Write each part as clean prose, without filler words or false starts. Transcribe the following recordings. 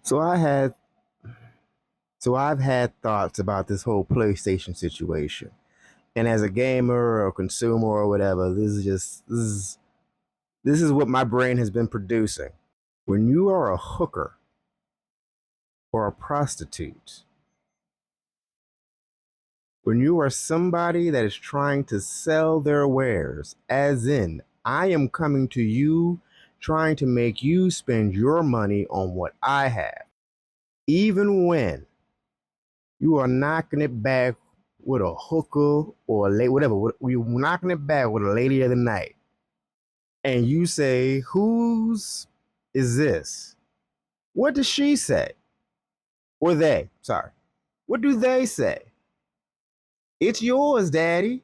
So I had I've had thoughts about this whole PlayStation situation. And as a gamer or consumer or whatever, this is what my brain has been producing. When you are a hooker or a prostitute, when you are somebody that is trying to sell their wares, as in, I am coming to you trying to make you spend your money on what I have, even when you are knocking it back with a hooker or a lady, whatever. You're knocking it back with a lady of the night. And you say, whose is this? What does she say? Or they, sorry. What do they say? It's yours, daddy.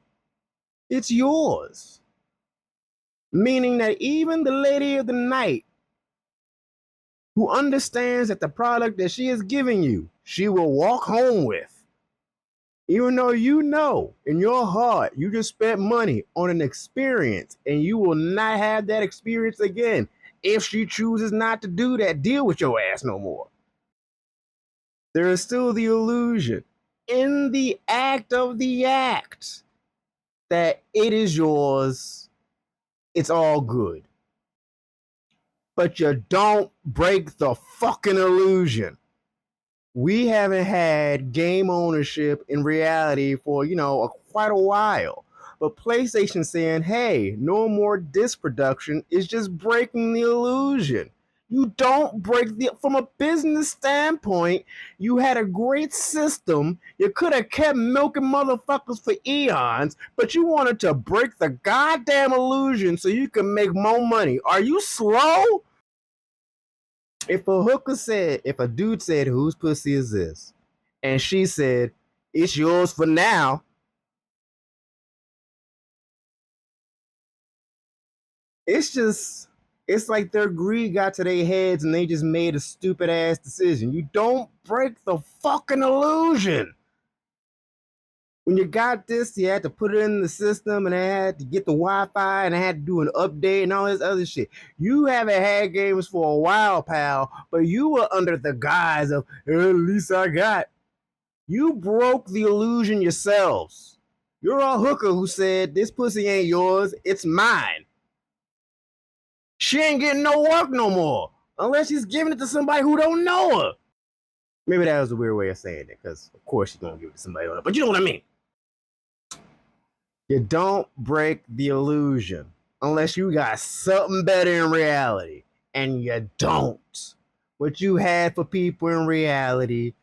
It's yours. Meaning that even the lady of the night who understands that the product that she is giving you, she will walk home with. Even though you know in your heart you just spent money on an experience and you will not have that experience again if she chooses not to do that, deal with your ass no more. There is still the illusion in the act of the act that it is yours, it's all good. But you don't break the fucking illusion. We haven't had game ownership in reality for, quite a while. But PlayStation saying, hey, no more disc production is just breaking the illusion. You don't break from a business standpoint, you had a great system. You could have kept milking motherfuckers for eons, but you wanted to break the goddamn illusion so you can make more money. Are you slow? If a dude said, whose pussy is this? And she said, it's yours for now. It's like their greed got to their heads and they just made a stupid ass decision. You don't break the fucking illusion. When you got this, you had to put it in the system and I had to get the Wi-Fi and I had to do an update and all this other shit. You haven't had games for a while, pal, but you were under the guise of, at least I got. You broke the illusion yourselves. You're a hooker who said, this pussy ain't yours, it's mine. She ain't getting no work no more unless she's giving it to somebody who don't know her. Maybe that was a weird way of saying it, because of course she's gonna give it to somebody else. But you know what I mean. You don't break the illusion unless you got something better in reality, and you don't. What you had for people in reality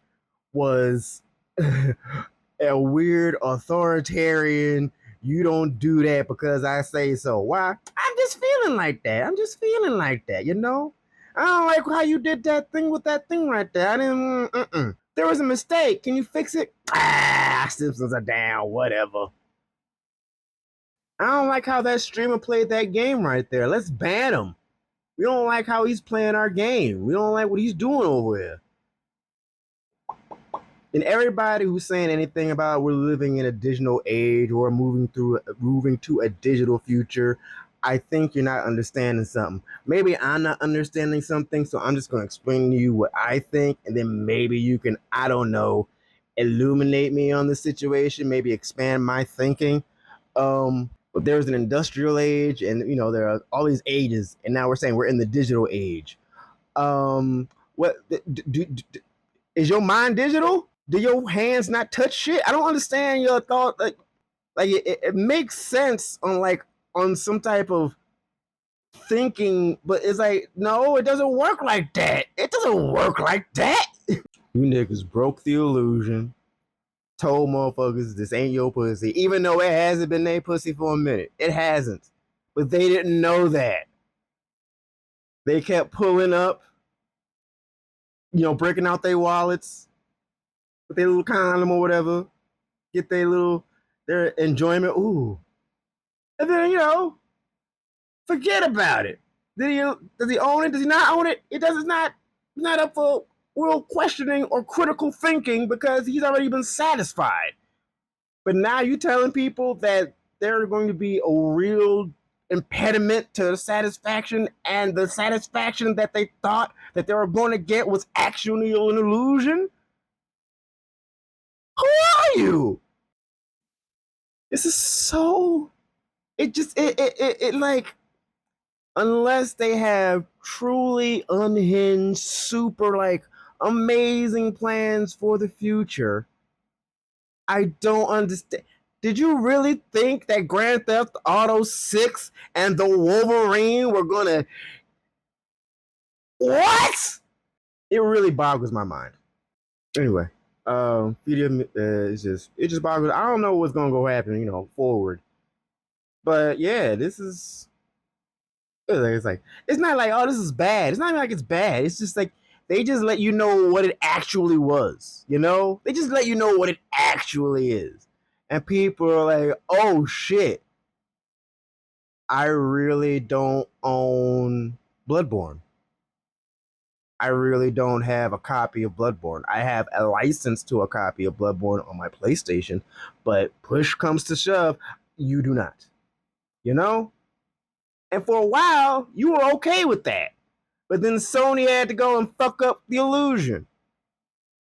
was a weird authoritarian, you don't do that because I say so. Why? I'm just feeling like that. I'm just feeling like that, you know? I don't like how you did that thing with that thing right there. I didn't. There was a mistake. Can you fix it? Simpsons are down. Whatever. I don't like how that streamer played that game right there. Let's ban him. We don't like how he's playing our game. We don't like what he's doing over here. And everybody who's saying anything about we're living in a digital age or moving to a digital future, I think you're not understanding something. Maybe I'm not understanding something, so I'm just going to explain to you what I think, and then maybe you can, I don't know, illuminate me on the situation, maybe expand my thinking. But there's an industrial age, and there are all these ages, and now we're saying we're in the digital age. What is your mind digital? Do your hands not touch shit? I don't understand your thought. Like it makes sense on some type of thinking, but it's like, no, it doesn't work like that. It doesn't work like that. You niggas broke the illusion, told motherfuckers this ain't your pussy, even though it hasn't been their pussy for a minute. It hasn't. But they didn't know that. They kept pulling up, breaking out their wallets with their little condom or whatever, get their enjoyment. Ooh. And then, forget about it. Does he own it? Does he not own it? It's not up for real questioning or critical thinking because he's already been satisfied. But now you telling people that there's going to be a real impediment to the satisfaction, and the satisfaction that they thought that they were going to get was actually an illusion? Who are you? This is so. It just it like, unless they have truly unhinged, super like amazing plans for the future, I don't understand. Did you really think that Grand Theft Auto 6 and the Wolverine were gonna. What? It really boggles my mind. Anyway, video it just boggles. I don't know what's gonna go happen, forward. But yeah, this is. It's like, it's not like, oh, this is bad. It's not even like it's bad. It's just like they just let you know what it actually was. They just let you know what it actually is, and people are like, oh shit, I really don't own Bloodborne. I really don't have a copy of Bloodborne. I have a license to a copy of Bloodborne on my PlayStation, but push comes to shove, you do not. You know? And for a while, you were okay with that. But then Sony had to go and fuck up the illusion.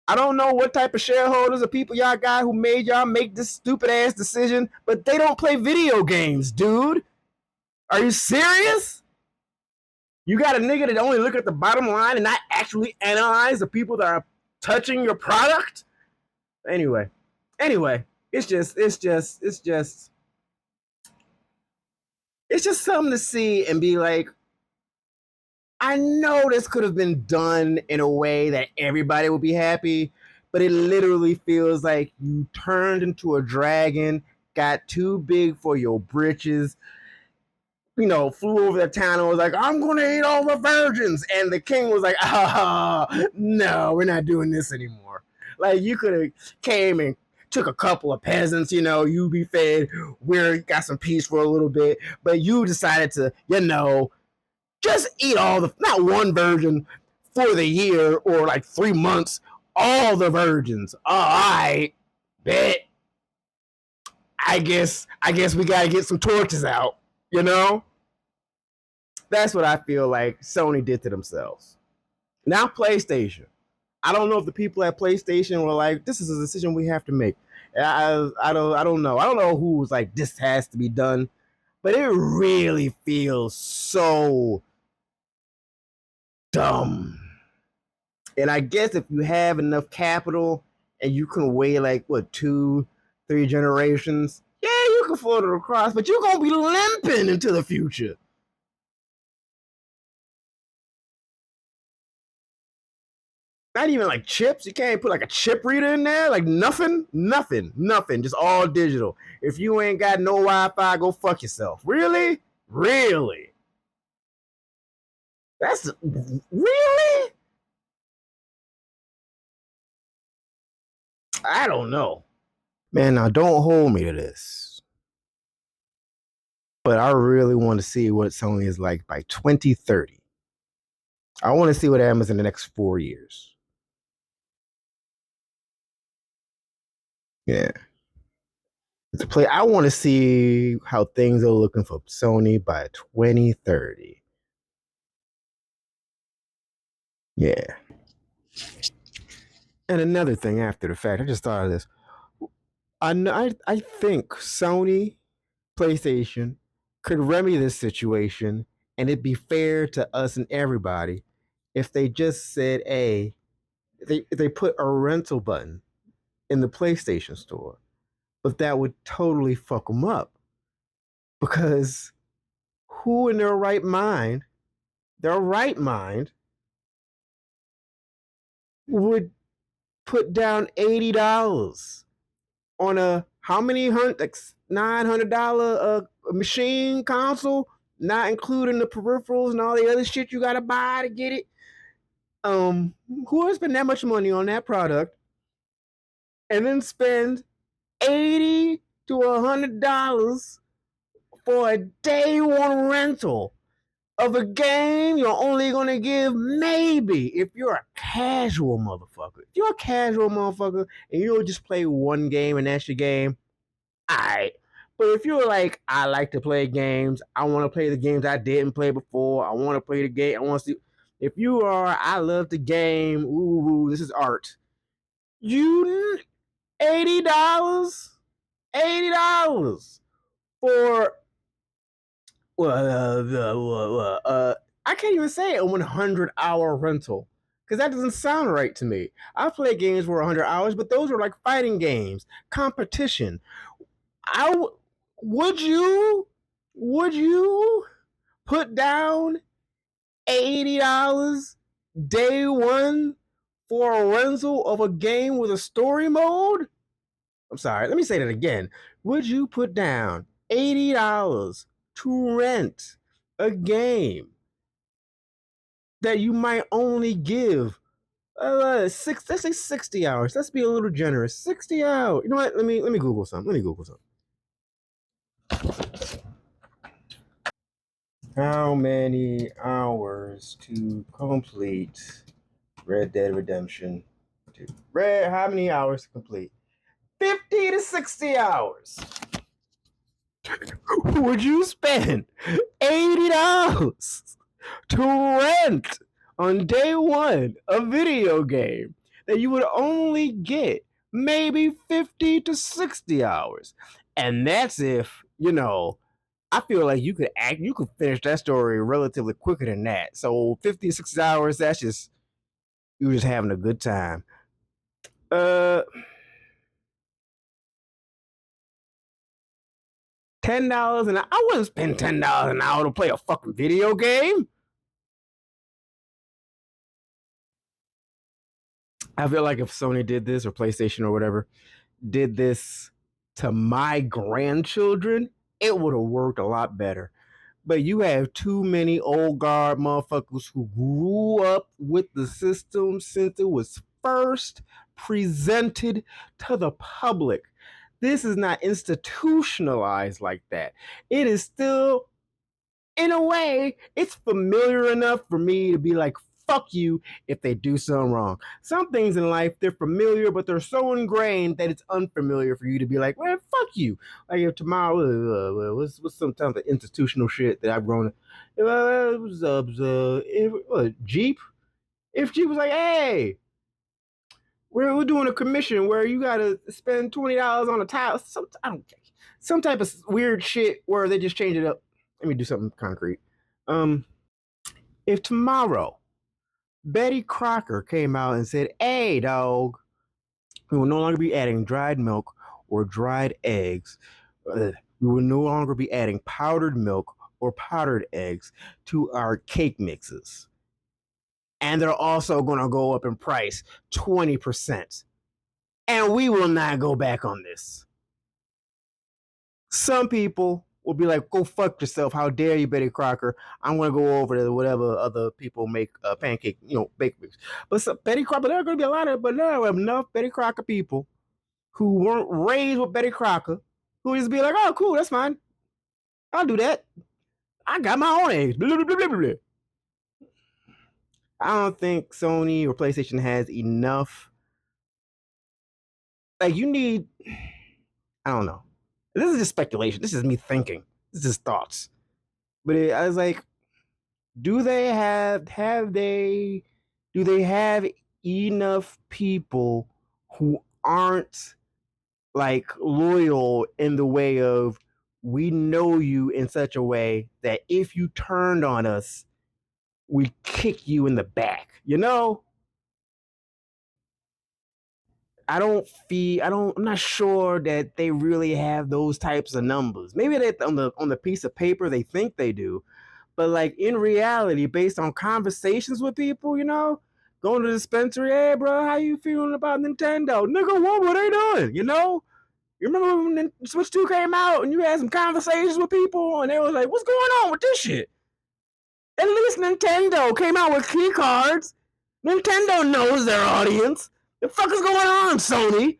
I don't know what type of shareholders or people y'all got who made y'all make this stupid ass decision, but they don't play video games, dude. Are you serious? You got a nigga that only look at the bottom line and not actually analyze the people that are touching your product? Anyway, it's just something to see and be like, I know this could have been done in a way that everybody would be happy, but it literally feels like you turned into a dragon, got too big for your britches, flew over the town and was like, I'm going to eat all the virgins. And the king was like, no, we're not doing this anymore. Like, you could have came and took a couple of peasants, you be fed, we got some peace for a little bit, but you decided to, just eat all the, not one virgin for the year or like 3 months, all the virgins. All right, bet. I guess we got to get some torches out, That's what I feel like Sony did to themselves. Now PlayStation. I don't know if the people at PlayStation were like, this is a decision we have to make. I don't know. I don't know who was like, this has to be done. But it really feels so dumb. And I guess if you have enough capital and you can wait like, what, 2-3 generations, yeah, you can float it across, but you're going to be limping into the future. Not even like chips. You can't put like a chip reader in there. Like nothing. Just all digital. If you ain't got no Wi-Fi, go fuck yourself. Really? That's really? I don't know. Man, now don't hold me to this. But I really want to see what Sony is like by 2030. I want to see what happens in the next 4 years. Yeah. To play, I want to see how things are looking for Sony by 2030. Yeah. And another thing after the fact, I just thought of this. I think Sony, PlayStation could remedy this situation and it'd be fair to us and everybody if they just said, hey, they put a rental button in the PlayStation store. But that would totally fuck them up. Because who in their right mind, would put down $80 on a how many hundred, like $900 machine console, not including the peripherals and all the other shit you gotta buy to get it. Who would spend that much money on that product and then spend $80 to $100 for a day one rental of a game you're only gonna give maybe if you're a casual motherfucker. If you're a casual motherfucker and you'll just play one game and that's your game, alright. But if you're like, I like to play games, I want to play the games I didn't play before, I want to play the game, I want to see. If you are, I love the game, ooh, this is art. You $80, $80 for I can't even say a 100-hour rental because that doesn't sound right to me. I've played games for 100 hours, but those are like fighting games, competition. I would you put down $80 day one for a rental of a game with a story mode? I'm sorry, let me say that again. Would you put down $80 to rent a game that you might only give let's say 60 hours. Let's be a little generous. 60 hours. You know what? Let me Google something. Let me Google something. How many hours to complete Red Dead Redemption 2? How many hours to complete? 50 to 60 hours. Would you spend $80 to rent on day one a video game that you would only get maybe 50 to 60 hours? And that's if, I feel like you could finish that story relatively quicker than that. So 50 to 60 hours, that's just you just having a good time. Uh $10 an hour. I wouldn't spend $10 an hour to play a fucking video game. I feel like if Sony did this or PlayStation or whatever did this to my grandchildren, it would have worked a lot better. But you have too many old guard motherfuckers who grew up with the system since it was first presented to the public. This is not institutionalized like that. It is still, in a way, it's familiar enough for me to be like, fuck you if they do something wrong. Some things in life, they're familiar, but they're so ingrained that it's unfamiliar for you to be like, well, fuck you. Like if tomorrow, what's sometimes the institutional shit that I've grown up. It was Jeep. If Jeep was like, hey, we're doing a commission where you gotta spend $20 on a tile. I don't care. Some type of weird shit where they just change it up. Let me do something concrete. If tomorrow Betty Crocker came out and said, hey, dog, we will no longer be adding dried milk or dried eggs. We will no longer be adding powdered milk or powdered eggs to our cake mixes. And they're also going to go up in price 20%. And we will not go back on this. Some people will be like, go fuck yourself. How dare you, Betty Crocker? I'm going to go over to whatever other people make pancake, bake mix. But Betty Crocker, there are going to be a lot of, but there are enough Betty Crocker people who weren't raised with Betty Crocker who just be like, oh, cool, that's fine. I'll do that. I got my own eggs. Blah, blah, blah, blah, blah. I don't think Sony or PlayStation has enough. Like, you need, I don't know. This is just speculation. This is me thinking. This is just thoughts. But I was like, do they have enough people who aren't like loyal in the way of we know you in such a way that if you turned on us, we kick you in the back, I'm not sure that they really have those types of numbers. Maybe that on the piece of paper they think they do, but like in reality, based on conversations with people, going to the dispensary, hey bro, how you feeling about Nintendo? Nigga, what were they doing? You remember when Switch 2 came out and you had some conversations with people and they was like, what's going on with this shit? At least Nintendo came out with key cards. Nintendo knows their audience. The fuck is going on, Sony?